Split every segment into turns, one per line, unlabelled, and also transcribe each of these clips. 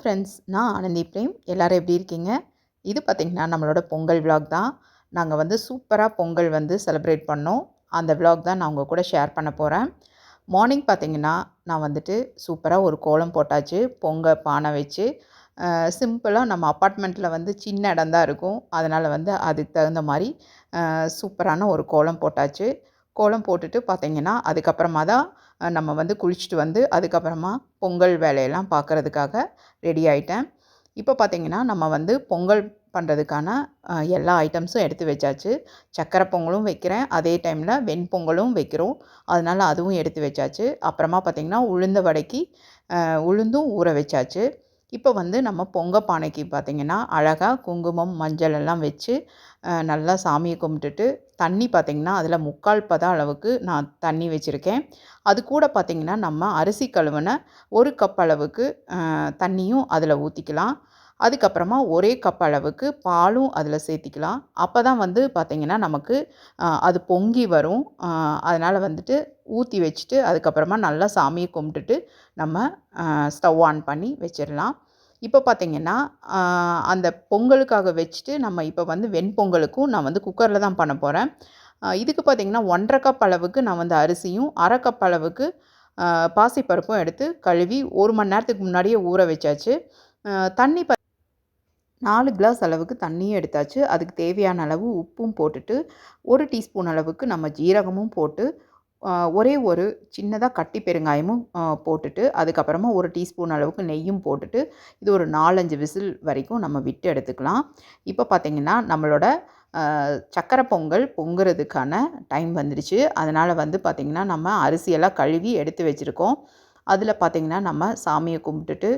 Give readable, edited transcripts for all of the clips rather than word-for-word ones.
Friends, நான் Anandhi frame. எல்லோரும் எப்படி இருக்கீங்க? இது பார்த்திங்கன்னா நம்மளோட பொங்கல் விலாக் தான். நாங்கள் வந்து சூப்பராக பொங்கல் வந்து செலிப்ரேட் பண்ணோம். அந்த விலாக் தான் நான் உங்கள் கூட ஷேர் பண்ண போகிறேன். மார்னிங் பார்த்திங்கன்னா நான் வந்துட்டு சூப்பராக ஒரு கோலம் போட்டாச்சு. பானை வச்சு சிம்பிளாக நம்ம அப்பார்ட்மெண்ட்டில் வந்து சின்ன இடம் தான் இருக்கும். அதனால் வந்து அதுக்கு தகுந்த மாதிரி சூப்பரான ஒரு கோலம் போட்டாச்சு. கோலம் போட்டுட்டு பார்த்திங்கன்னா அதுக்கப்புறமா தான் நம்ம வந்து குளிச்சுட்டு வந்து அதுக்கப்புறமா பொங்கல் வேலையெல்லாம் பார்க்குறதுக்காக ரெடி ஆகிட்டேன். இப்போ பார்த்திங்கன்னா நம்ம வந்து பொங்கல் பண்ணுறதுக்கான எல்லா ஐட்டம்ஸும் எடுத்து வச்சாச்சு. சக்கரை பொங்கலும் வைக்கிறேன், அதே டைமில் வெண்பொங்கலும் வைக்கிறோம். அதனால் அதுவும் எடுத்து வச்சாச்சு. அப்புறமா பார்த்திங்கன்னா உளுந்த வடைக்கு உளுந்தும் ஊற வச்சாச்சு. இப்போ வந்து நம்ம பானைக்கு பார்த்திங்கன்னா அழகாக குங்குமம் மஞ்சள் எல்லாம் வச்சு நல்லா சாமியை கும்பிட்டுட்டு தண்ணி பார்த்திங்கன்னா அதில் 3/4 பதம் அளவுக்கு நான் தண்ணி வச்சுருக்கேன். அது கூட பார்த்திங்கன்னா நம்ம அரிசி கழுவின 1 கப் அளவுக்கு தண்ணியும் அதில் ஊற்றிக்கலாம். அதுக்கப்புறமா 1 கப் அளவுக்கு பாலும் அதில் சேர்த்திக்கலாம். அப்போ தான் வந்து பார்த்திங்கன்னா நமக்கு அது பொங்கி வரும். அதனால் வந்துட்டு ஊற்றி வச்சுட்டு அதுக்கப்புறமா நல்லா சாமியை கும்பிட்டுட்டு நம்ம ஸ்டவ் ஆன் பண்ணி வச்சிடலாம். இப்போ பார்த்திங்கன்னா அந்த பொங்கலுக்காக வச்சுட்டு நம்ம இப்போ வந்து வெண்பொங்கலுக்கும் நான் வந்து குக்கரில் தான் பண்ண போகிறேன். இதுக்கு பார்த்திங்கன்னா 1/2 கப் அளவுக்கு நான் வந்து அரிசியும் 1/2 கப் அளவுக்கு பாசிப்பருப்பும் எடுத்து கழுவி 1 மணி நேரத்துக்கு முன்னாடியே ஊற வச்சாச்சு. தண்ணி 4 கிளாஸ் அளவுக்கு தண்ணியும் எடுத்தாச்சு. அதுக்கு தேவையான அளவு உப்பும் போட்டுட்டு 1 டீஸ்பூன் அளவுக்கு நம்ம ஜீரகமும் போட்டு ஒரே ஒரு சின்னதாக கட்டி பெருங்காயமும் போட்டுட்டு அதுக்கப்புறமா 1 டீஸ்பூன் அளவுக்கு நெய்யும் போட்டுட்டு இது ஒரு 4-5 விசில் வரைக்கும் நம்ம விட்டு எடுத்துக்கலாம். இப்போ பார்த்திங்கன்னா நம்மளோட சக்கரை பொங்கல் பொங்குறதுக்கான டைம் வந்துடுச்சு. அதனால் வந்து பார்த்திங்கன்னா நம்ம அரிசியெல்லாம் கழுவி எடுத்து வச்சுருக்கோம். அதில் பார்த்திங்கன்னா நம்ம சாமியை கும்பிட்டுட்டு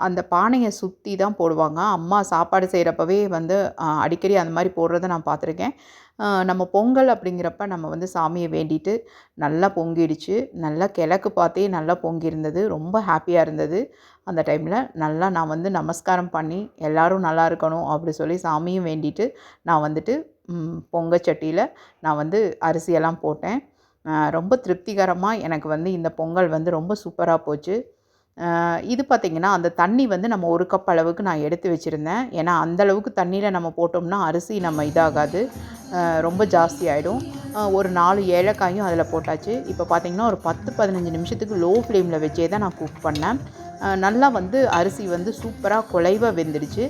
அந்த பானையை சுற்றி தான் போடுவாங்க. அம்மா சாப்பாடு செய்கிறப்பவே வந்து அடிக்கடி அந்த மாதிரி போடுறத நான் பார்த்துருக்கேன். நம்ம பொங்கல் அப்படிங்கிறப்ப நம்ம வந்து சாமியை வேண்டிட்டு நல்லா பொங்கிடுச்சு. நல்லா கிழக்கு பார்த்தே நல்லா பொங்கியிருந்தது. ரொம்ப ஹாப்பியாக இருந்தது. அந்த டைமில் நல்லா நான் வந்து நமஸ்காரம் பண்ணி எல்லோரும் நல்லா இருக்கணும் அப்படி சொல்லி சாமியும் வேண்டிட்டு நான் வந்துட்டு பொங்கச்சட்டியில் நான் வந்து அரிசியெல்லாம் போட்டேன். ரொம்ப திருப்திகரமாக எனக்கு வந்து இந்த பொங்கல் வந்து ரொம்ப சூப்பராக போச்சு. இது பார்த்திங்கன்னா அந்த தண்ணி வந்து நம்ம 1 கப் அளவுக்கு நான் எடுத்து வச்சுருந்தேன். ஏன்னா அந்தளவுக்கு தண்ணியில் நம்ம போட்டோம்னா அரிசி நம்ம இதாகாது, ரொம்ப ஜாஸ்தி ஆகிடும். ஒரு 4 ஏலக்காயும் அதில் போட்டாச்சு. இப்போ பார்த்திங்கன்னா ஒரு 10-15 நிமிஷத்துக்கு லோ ஃப்ளேமில் வச்சே தான் நான் குக் பண்ணேன். நல்லா வந்து அரிசி வந்து சூப்பராக குழைவாக வெந்துடுச்சு.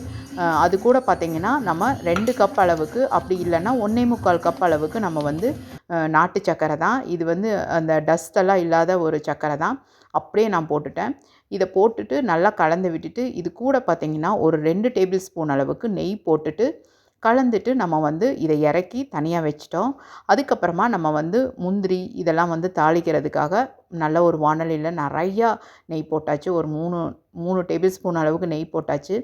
அது கூட பார்த்திங்கன்னா நம்ம 2 கப் அளவுக்கு அப்படி இல்லைன்னா 1.25 கப் அளவுக்கு நம்ம வந்து நாட்டு சர்க்கரை தான். இது வந்து அந்த டஸ்ட்டெல்லாம் இல்லாத ஒரு சர்க்கரை தான். அப்படியே நான் போட்டுட்டேன். இதை போட்டுட்டு நல்லா கலந்து விட்டுட்டு இது கூட பார்த்திங்கன்னா ஒரு 2 டேபிள் ஸ்பூன் அளவுக்கு நெய் போட்டுட்டு கலந்துட்டு நம்ம வந்து இதை இறக்கி தனியாக வச்சிட்டோம். அதுக்கப்புறமா நம்ம வந்து முந்திரி இதெல்லாம் வந்து தாளிக்கிறதுக்காக நல்ல ஒரு வாணலியில் நிறையா நெய் போட்டாச்சு. ஒரு 3 டேபிள் ஸ்பூன் அளவுக்கு நெய் போட்டாச்சு.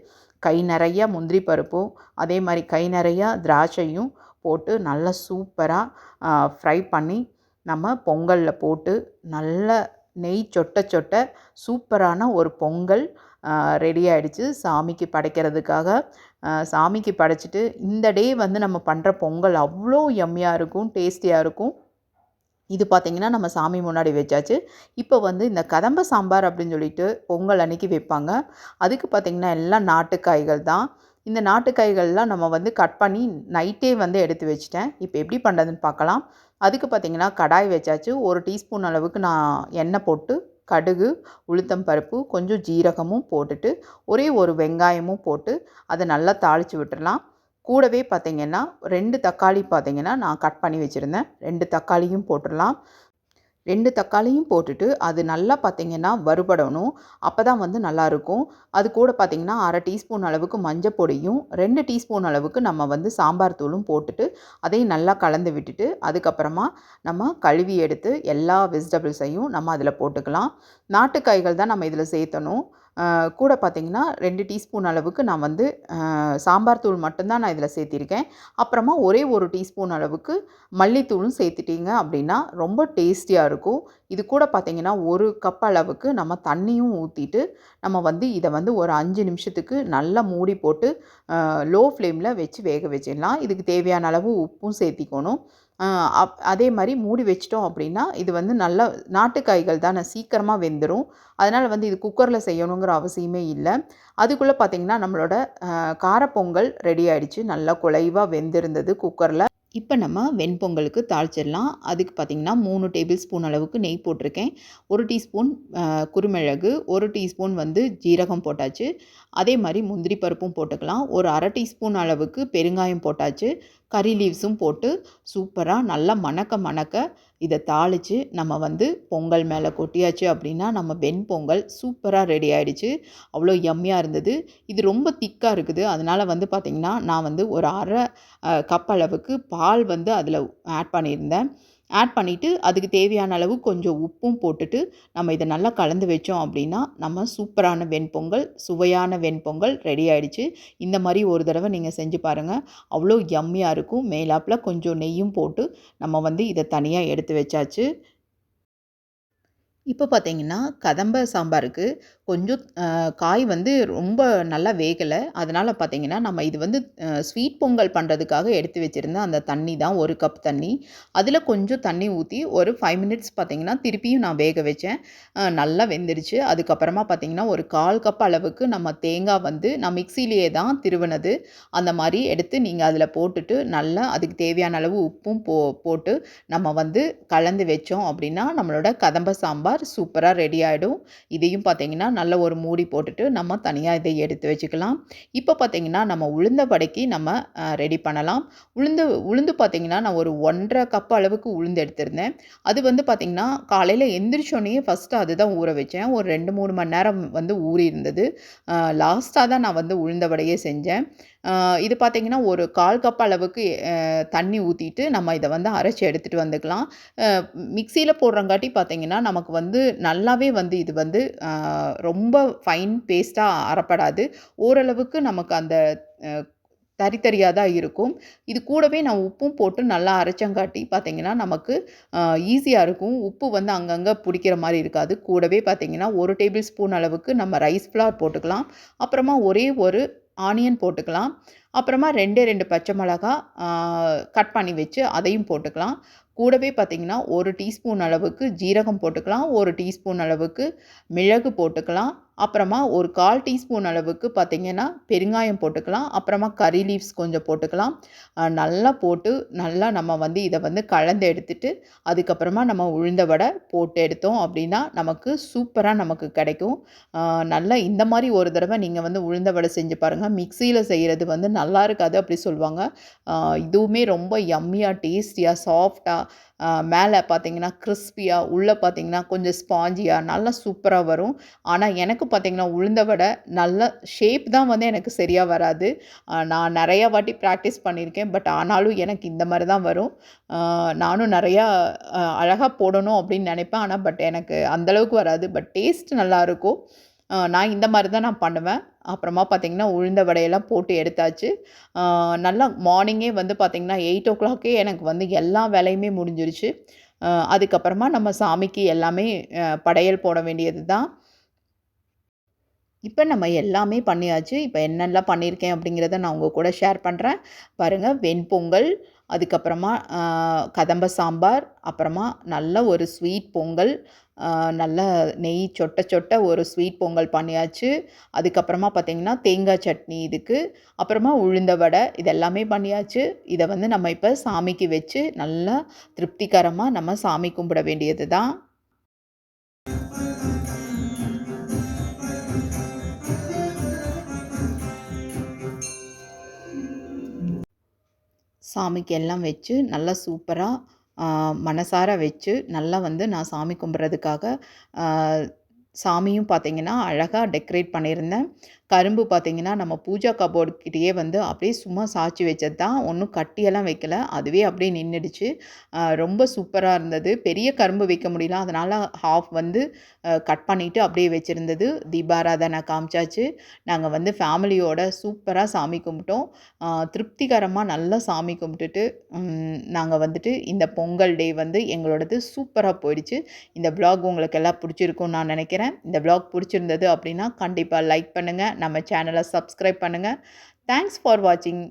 கை நிறையா முந்திரி பருப்பும் அதே மாதிரி கை நிறையா திராட்சையும் போட்டு நல்லா சூப்பராக ஃப்ரை பண்ணி நம்ம பொங்கலில் போட்டு நல்ல நெய் சொட்ட சொட்ட சூப்பரான ஒரு பொங்கல் ரெடி ஆகிடுச்சு சாமிக்கு படைக்கிறதுக்காக. சாமிக்கு படைச்சிட்டு இந்த டே வந்து நம்ம பண்ணுற பொங்கல் அவ்வளோ யம்மியாக இருக்கும், டேஸ்டியாக இருக்கும். இது பார்த்திங்கன்னா நம்ம சாமி முன்னாடி வச்சாச்சு. இப்போ வந்து இந்த கதம்ப சாம்பார் அப்படின்னு சொல்லிட்டு பொங்கல் அன்றைக்கி வைப்பாங்க. அதுக்கு பார்த்திங்கன்னா எல்லாம் நாட்டுக்காய்கள் தான். இந்த நாட்டுக்காய்கள்லாம் நம்ம வந்து கட் பண்ணி நைட்டே வந்து எடுத்து வச்சிட்டேன். இப்போ எப்படி பண்ணுறதுன்னு பார்க்கலாம். அதுக்கு பார்த்திங்கன்னா கடாய் வச்சாச்சு. 1 டீஸ்பூன் அளவுக்கு நான் எண்ணெய் போட்டு கடுகு, உளுத்தம் பருப்பு, கொஞ்சம் ஜீரகமும் போட்டுட்டு ஒரே ஒரு வெங்காயமும் போட்டு அதை நல்லா தாளித்து விட்டுடலாம். கூடவே பார்த்திங்கன்னா 2 தக்காளி பார்த்திங்கன்னா நான் கட் பண்ணி வச்சுருந்தேன். 2 தக்காளியும் போட்டுடலாம். 2 தக்காளியும் போட்டுட்டு அது நல்லா பார்த்திங்கன்னா வறுபடணும். அப்போ தான் வந்து நல்லாயிருக்கும். அது கூட பார்த்திங்கன்னா 1/2 டீஸ்பூன் அளவுக்கு மஞ்சள் பொடியும் 2 டீஸ்பூன் அளவுக்கு நம்ம வந்து சாம்பார் தூளும் போட்டுட்டு அதையும் நல்லா கலந்து விட்டுட்டு அதுக்கப்புறமா நம்ம கழுவி எடுத்து எல்லா வெஜிடபிள்ஸையும் நம்ம அதில் போட்டுக்கலாம். நாட்டுக்காய்கள் தான் நம்ம இதில் சேர்த்தணும். கூட பார்த்திங்கன்னா 2 டீஸ்பூன் அளவுக்கு நான் வந்து சாம்பார் தூள் மட்டும்தான் நான் இதில் சேர்த்திருக்கேன். அப்புறமா ஒரே 1 டீஸ்பூன் அளவுக்கு மல்லித்தூளும் சேர்த்துட்டிங்க அப்படின்னா ரொம்ப டேஸ்டியாக இருக்கும். இது கூட பார்த்திங்கன்னா 1 கப் அளவுக்கு நம்ம தண்ணியும் ஊற்றிட்டு நம்ம வந்து இதை வந்து ஒரு 5 நிமிஷத்துக்கு நல்லா மூடி போட்டு லோ ஃப்ளேமில் வச்சு வேக வச்சிடலாம். இதுக்கு தேவையான அளவு உப்பும் சேர்த்திக்கணும். அதே மாதிரி மூடி வச்சிட்டோம் அப்படின்னா இது வந்து நல்லா நாட்டு காய்கள் தானே சீக்கிரமாக வெந்துடும். அதனால் வந்து இது குக்கரில் செய்யணுங்கிற அவசியமே இல்லை. அதுக்குள்ளே பார்த்திங்கன்னா நம்மளோட காரப்பொங்கல் ரெடி ஆகிடுச்சு. நல்லா குழைவாக வெந்திருந்தது குக்கரில். இப்போ நம்ம வெண்பொங்கலுக்கு தாளிச்சிடலாம். அதுக்கு பார்த்திங்கன்னா 3 டேபிள் ஸ்பூன் அளவுக்கு நெய் போட்டிருக்கேன். 1 டீஸ்பூன் குருமிளகு, 1 டீஸ்பூன் வந்து ஜீரகம் போட்டாச்சு. அதே மாதிரி முந்திரி பருப்பும் போட்டுக்கலாம். ஒரு 1/2 டீஸ்பூன் அளவுக்கு பெருங்காயம் போட்டாச்சு. கறி லீவ்ஸும் போட்டு சூப்பராக நல்லா மணக்க இதை தாளித்து நம்ம வந்து பொங்கல் மேலே கொட்டியாச்சு அப்படின்னா நம்ம வெண்பொங்கல் சூப்பராக ரெடி ஆகிடுச்சு. அவ்வளோ யம்மியாக இருந்தது. இது ரொம்ப திக்காக இருக்குது. அதனால் வந்து பார்த்திங்கன்னா நான் வந்து ஒரு 1/2 கப் அளவுக்கு பால் வந்து அதில் ஆட் பண்ணியிருந்தேன். ஆட் பண்ணிவிட்டு அதுக்கு தேவையான அளவு கொஞ்சம் உப்பும் போட்டுட்டு நம்ம இதை நல்லா கலந்து வச்சோம் அப்படின்னா நம்ம சூப்பரான வெண்பொங்கல், சுவையான வெண்பொங்கல் ரெடி ஆகிடுச்சு. இந்த மாதிரி ஒரு தடவை நீங்கள் செஞ்சு பாருங்கள். அவ்வளோ யம்மியாக இருக்கும். மேலாப்பில் கொஞ்சம் நெய்யும் போட்டு நம்ம வந்து இதை தனியாக எடுத்து வச்சாச்சு. இப்போ பார்த்தீங்கன்னா கதம்ப சாம்பாருக்கு கொஞ்சம் காய் வந்து ரொம்ப நல்லா வேகலை. அதனால் பார்த்தீங்கன்னா நம்ம இது வந்து ஸ்வீட் பொங்கல் பண்ணுறதுக்காக எடுத்து வச்சுருந்த அந்த தண்ணி தான் 1 கப் தண்ணி. அதில் கொஞ்சம் தண்ணி ஊற்றி ஒரு 5 மினிட்ஸ் பார்த்தீங்கன்னா திருப்பியும் நான் வேக வச்சேன். நல்லா வெந்துடுச்சு. அதுக்கப்புறமா பார்த்தீங்கன்னா ஒரு 1/4 கப் அளவுக்கு நம்ம தேங்காய் வந்து நான் மிக்சிலேயே தான் திருவினது. அந்த மாதிரி எடுத்து நீங்கள் அதில் போட்டுட்டு நல்லா அதுக்கு தேவையான அளவு உப்பும் போட்டு நம்ம வந்து கலந்து வச்சோம் அப்படின்னா நம்மளோட கதம்ப சாம்பார் சூப்பராக ரெடி ஆகிடும். இதையும் பார்த்தீங்கன்னா நல்ல ஒரு மூடி போட்டுட்டு நம்ம தனியாக இதை எடுத்து வச்சுக்கலாம். இப்போ பார்த்தீங்கன்னா நம்ம உளுந்த வடைக்கு நம்ம ரெடி பண்ணலாம். உளுந்து பார்த்தீங்கன்னா நான் ஒரு 1/2 கப் அளவுக்கு உளுந்து எடுத்திருந்தேன். அது வந்து பார்த்தீங்கன்னா காலையில் எந்திரிச்சோன்னே ஃபஸ்ட்டு அதுதான் ஊற வச்சேன். ஒரு 2, 3 மணி நேரம் வந்து ஊறி இருந்தது. லாஸ்ட்டாக தான் நான் வந்து உளுந்த வடையே செஞ்சேன். இது பார்த்தீங்கன்னா ஒரு 1/4 கப் அளவுக்கு தண்ணி ஊற்றிட்டு நம்ம இதை வந்து அரைச்சி எடுத்துகிட்டு வந்துக்கலாம். மிக்சியில் போடுறங்காட்டி பார்த்தீங்கன்னா நமக்கு வந்து நல்லாவே வந்து இது வந்து ரொம்ப ஃபைன் பேஸ்ட்டாக அரைப்படாது. ஓரளவுக்கு நமக்கு அந்த தரியாக தான் இருக்கும். இது கூடவே நான் உப்பும் போட்டு நல்லா அரைச்சங்காட்டி பார்த்தீங்கன்னா நமக்கு ஈஸியாக இருக்கும். உப்பு வந்து அங்கங்கே பிடிக்கிற மாதிரி இருக்காது. கூடவே பார்த்தீங்கன்னா 1 டேபிள் ஸ்பூன் அளவுக்கு நம்ம ரைஸ் ஃப்ளார் போட்டுக்கலாம். அப்புறமா ஒரே ஒரு ஆனியன் போட்டுக்கலாம். அப்புறமா 2 பச்சை மிளகா கட் பண்ணி வச்சு அதையும் போட்டுக்கலாம். கூடவே பார்த்தீங்கன்னா 1 டீஸ்பூன் அளவுக்கு ஜீரகம் போட்டுக்கலாம். 1 டீஸ்பூன் அளவுக்கு மிளகு போட்டுக்கலாம். அப்புறமா ஒரு 1/4 டீஸ்பூன் அளவுக்கு பார்த்தீங்கன்னா பெருங்காயம் போட்டுக்கலாம். அப்புறமா கறி லீவ்ஸ் கொஞ்சம் போட்டுக்கலாம். நல்லா போட்டு நல்லா நம்ம வந்து இதை வந்து கலந்து எடுத்துட்டு அதுக்கப்புறமா நம்ம உளுந்த வடை போட்டு எடுத்தோம் அப்படின்னா நமக்கு சூப்பராக நமக்கு கிடைக்கும். நல்லா இந்த மாதிரி ஒரு தடவை நீங்கள் வந்து உளுந்த வடை செஞ்சு பாருங்கள். மிக்சியில் செய்கிறது வந்து நல்லா இருக்காது அப்படி சொல்லுவாங்க. இதுவுமே ரொம்ப யம்மியாக டேஸ்டியாக சாஃப்டாக மேலே பார்த்தீங்கன்னா கிறிஸ்பியாக உள்ளே பார்த்தீங்கன்னா கொஞ்சம் ஸ்பாஞ்சியாக நல்லா சூப்பராக வரும். ஆனால் எனக்கு பார்த்தீங்கன்னா உளுந்த வடை நல்ல ஷேப் தான் வந்து எனக்கு சரியாக வராது. நான் நிறையா வாட்டி ப்ராக்டிஸ் பண்ணியிருக்கேன். பட் ஆனாலும் எனக்கு இந்த மாதிரி தான் வரும். நானும் நிறையா அழகாக போடணும் அப்படின்னு நினைப்பேன். ஆனால் பட் எனக்கு அந்தளவுக்கு வராது. பட் டேஸ்ட் நல்லாயிருக்கும். நான் இந்த மாதிரி தான் நான் பண்ணுவேன். அப்புறமா பார்த்தீங்கன்னா உளுந்த வடையெல்லாம் போட்டு எடுத்தாச்சு. நல்லா மார்னிங்கே வந்து பார்த்தீங்கன்னா 8:00 எனக்கு வந்து எல்லா வேலையுமே முடிஞ்சிருச்சு. அதுக்கப்புறமா நம்ம சாமிக்கு எல்லாமே படையல் போட வேண்டியது தான். இப்போ நம்ம எல்லாமே பண்ணியாச்சு. இப்போ என்னெல்லாம் பண்ணியிருக்கேன் அப்படிங்கிறத நான் உங்கள் கூட ஷேர் பண்ணுறேன். பாருங்கள், வெண்பொங்கல், அதுக்கப்புறமா கதம்ப சாம்பார், அப்புறமா நல்ல ஒரு ஸ்வீட் பொங்கல், நல்ல நெய் சொட்ட ஒரு ஸ்வீட் பொங்கல் பண்ணியாச்சு. அதுக்கப்புறமா பார்த்திங்கன்னா தேங்காய் சட்னி இதுக்கு, அப்புறமா உளுந்த வடை, இது எல்லாமே பண்ணியாச்சு. இதை வந்து நம்ம இப்போ சாமிக்கு வச்சு நல்லா திருப்திகரமாக நம்ம சாமி கும்பிட வேண்டியது தான். சாமிக்கு எல்லாம் வச்சு நல்லா சூப்பராக மனசார வச்சு நல்லா வந்து நான் சாமி கும்பிட்றதுக்காக சாமியும் பார்த்திங்கன்னா அழகாக டெக்கரேட் பண்ணியிருந்தேன். கரும்பு பார்த்திங்கன்னா நம்ம பூஜா கபோர்டுக்கிட்டேயே வந்து அப்படியே சும்மா சாய்ச்சி வச்சது தான். ஒன்றும் கட்டியெல்லாம் வைக்கல. அதுவே அப்படியே நின்றுடுச்சு. ரொம்ப சூப்பராக இருந்தது. பெரிய கரும்பு வைக்க முடியல. அதனால் ஹாஃப் வந்து கட் பண்ணிவிட்டு அப்படியே வச்சுருந்தது. தீபாராதனை காமிச்சாச்சு. நாங்கள் வந்து ஃபேமிலியோட சூப்பராக சாமி கும்பிட்டோம். திருப்திகரமாக நல்லா சாமி கும்பிட்டுட்டு நாங்கள் வந்துட்டு இந்த பொங்கல் டே வந்து எங்களோடது சூப்பராக போயிடுச்சு. இந்த விளாக் உங்களுக்கு எல்லாம் பிடிச்சிருக்கும்னு நான் நினைக்கிறேன். இந்த விளாக் பிடிச்சிருந்தது அப்படின்னா கண்டிப்பாக லைக் பண்ணுங்கள். நம்ம சேனலை சப்ஸ்கிரைப் பண்ணுங்கள். தேங்க்ஸ் ஃபார் வாட்சிங்.